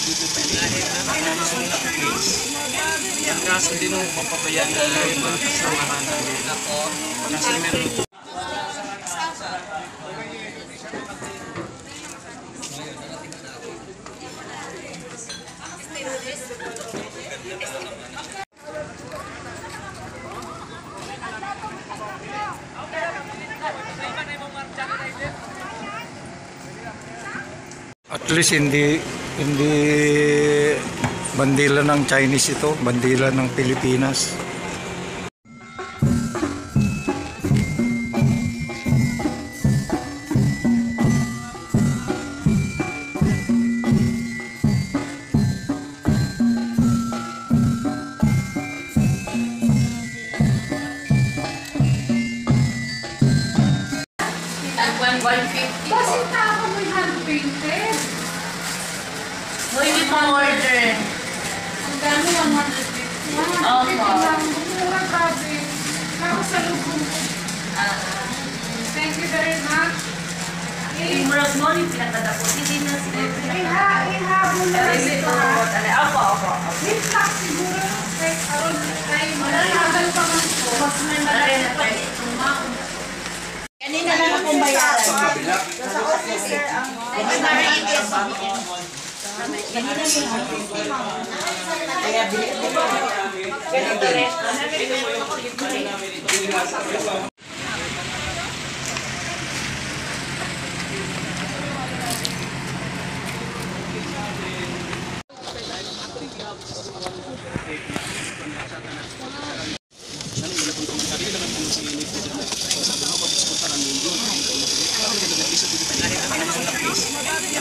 Ang kaso din mo papabayaan na yung mga kasamahan namin ako. Kasi meron at least hindi bandila ng Chinese ito, bandila ng Pilipinas. Bakit na ako may hand-painted? Hoy, hindi mo order. Ang dami, 150. 150 lang. Mura, grabe. Nakasalubong ko. Thank you very much. Murag mo rin pinagtatapos. Hindi na sila. Ihabol na rin ito, ha? Opo. Wait lang, siguro. Kahit aron, ay malalagal pa man po. Mas may malalagal pa ito, ma'am. Kanina lang akong bayaran. Sa officer, ang Kaya bilit ko ba? Ganito rin.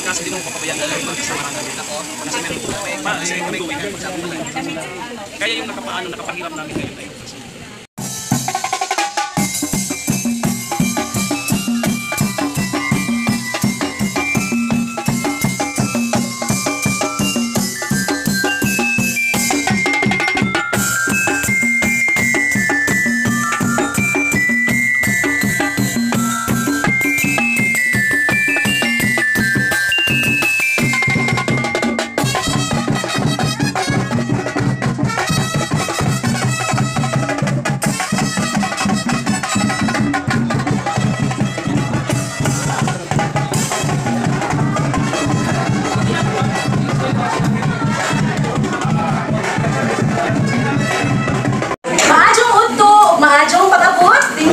ang kaso din mo papabayaan na yung mga kasamahan namin ako. Kasi meron kaya yung nakapahirap namin ngayon tayo.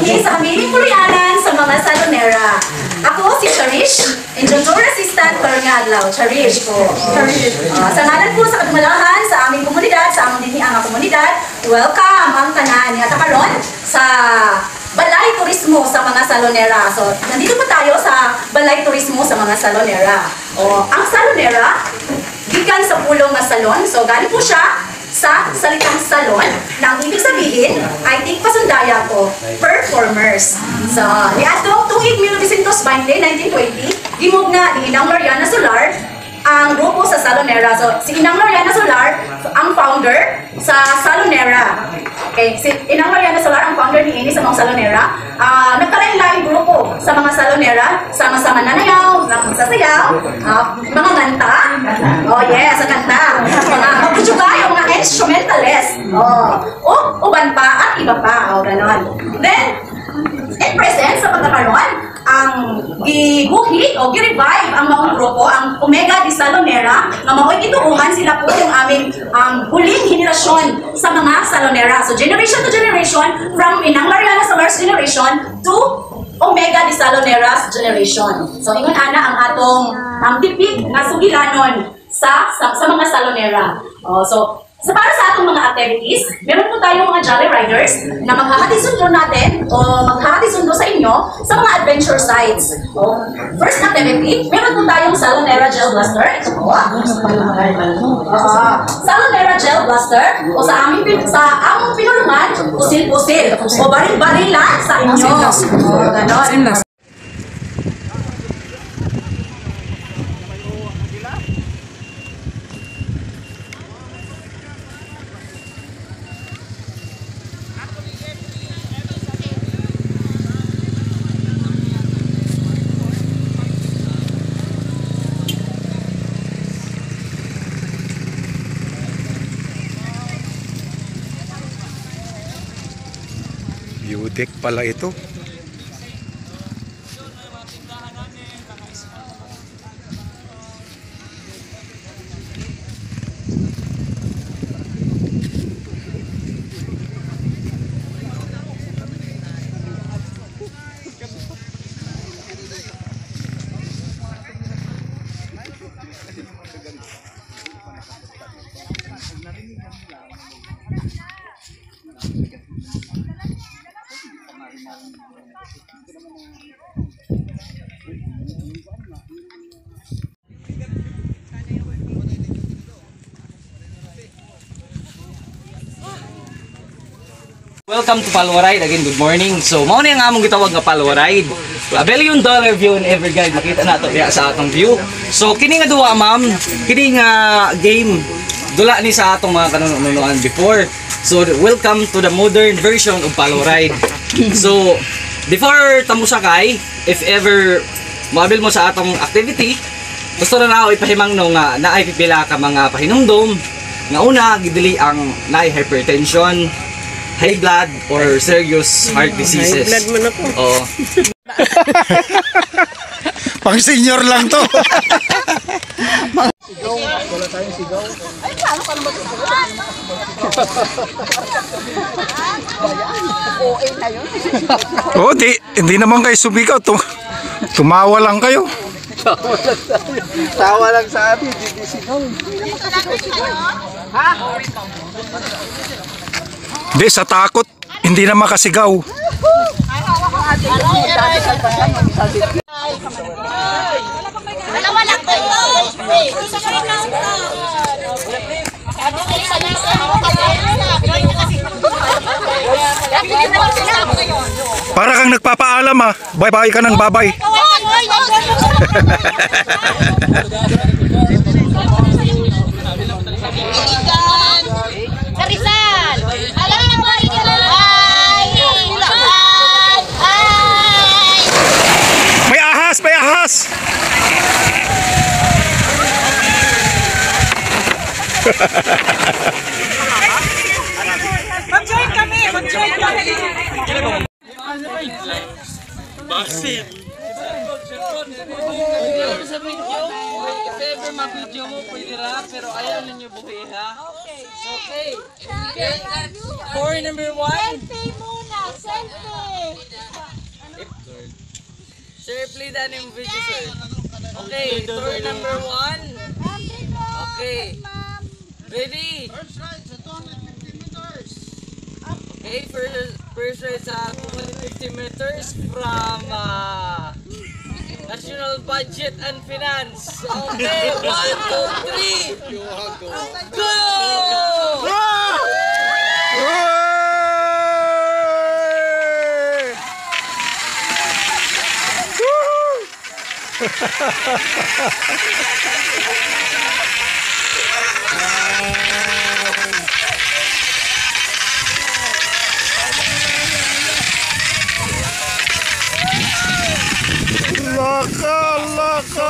Sa Hamiling Purianan sa mga salonera. Ako si Charish, Engineer Assistant Karngadlaw. Charish po. Sa ngalan po sa kadumalahan sa aming komunidad, sa aming diniang komunidad, welcome ang tanan nga karon sa Balay Turismo sa mga salonera. So, nandito po tayo sa Balay Turismo sa mga salonera. Ang salonera, gikan sa pulong nga salon. So, galing po siya sa salitang salon, na ang ibig sabihin ay tigpasundaya ko, performers. So, niadtong tuig 1920, 1920, gimug nga ni Inang Mariana Solar ang grupo sa Salonera. So, si Inang Mariana Solar ang founder sa Salonera. Okay, si Inang Mariana Solar ang founder ni Ini sa mga Salonera. Nagkalain-laing grupo sa mga Salonera, sama-sama nanayaw, nagsasayaw, mga nganta. Oh yes, ang kanta. Mga magbutsugay, mga instrumentalist. Uban pa at iba pa. Ganon. Then, in present sa pagkakaroon, ang gibuhi o gi-revive ang maong grupo, ang Omega de Salonera, na mao'y gituungan sila po yung aming huling henerasyon sa mga Salonera. So generation to generation, from Inang Mariana Solar's generation to Omega de Salonera's generation. So ingon ana ang atong tipik nga sugilanon sa mga Salonera. So para sa atong mga activities, meron po tayong mga Jolly Riders na maghahatid sundo natin o maghahatid sundo sa inyo sa mga adventure sites. First activity, meron po tayong Salonera Gel Blaster. Ito po. Salonera Gel Blaster o sa among pinulungan, pusil-pusil o baril-barilan sa inyo. Ganon. deck pala ito. Welcome to Palwa Ride. Again, good morning. So, mao na yung among gitawag nga Palwa Ride. $1 billion view in every guide. Makita na ito diya sa atong view. So, kini nga duwa, ma'am. Kini nga game. Dula ni sa atong mga kanunuan before. So, welcome to the modern version of Palwa Ride. So, before tamo sakay, if ever maabil mo sa atong activity, gusto na ako ipahimang no nga naay pipila ka mga pahinumdom. Nga una, gidili ang naay hypertension, high blood, or serious heart diseases. High blood man ako. Oo. Pang senior lang to. Oh, hindi naman kayo sumigaw. Tumawa lang kayo. Tawa lang sa atin, hindi sigaw. Ha? Hindi, sa takot. Hindi na makasigaw. Dalawa lang kayo. Para kang nagpapaalam ah. Bye-bye ka ng babay. Karizal! Alam mo, May ahas! May ahas! mag-join kami! Mag-join kami! Basit. If ever ma-video mo, pwede ra, pero ayaw ninyo buhi, ha? Okay. For number 1. Selfie muna! Selfie! Sir, play that yung video, sir. Okay, tour number 1. Okay. Ready? Okay, first ride sa 250 meters from National Budget and Finance. Okay, 1, 2, 3. Go! Laka! Laka!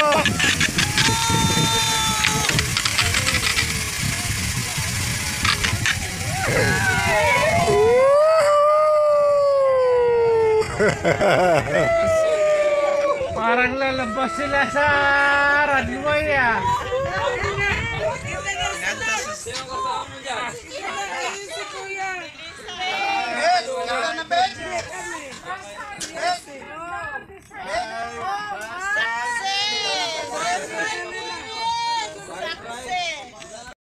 Parang lalabas sila sa runway ah.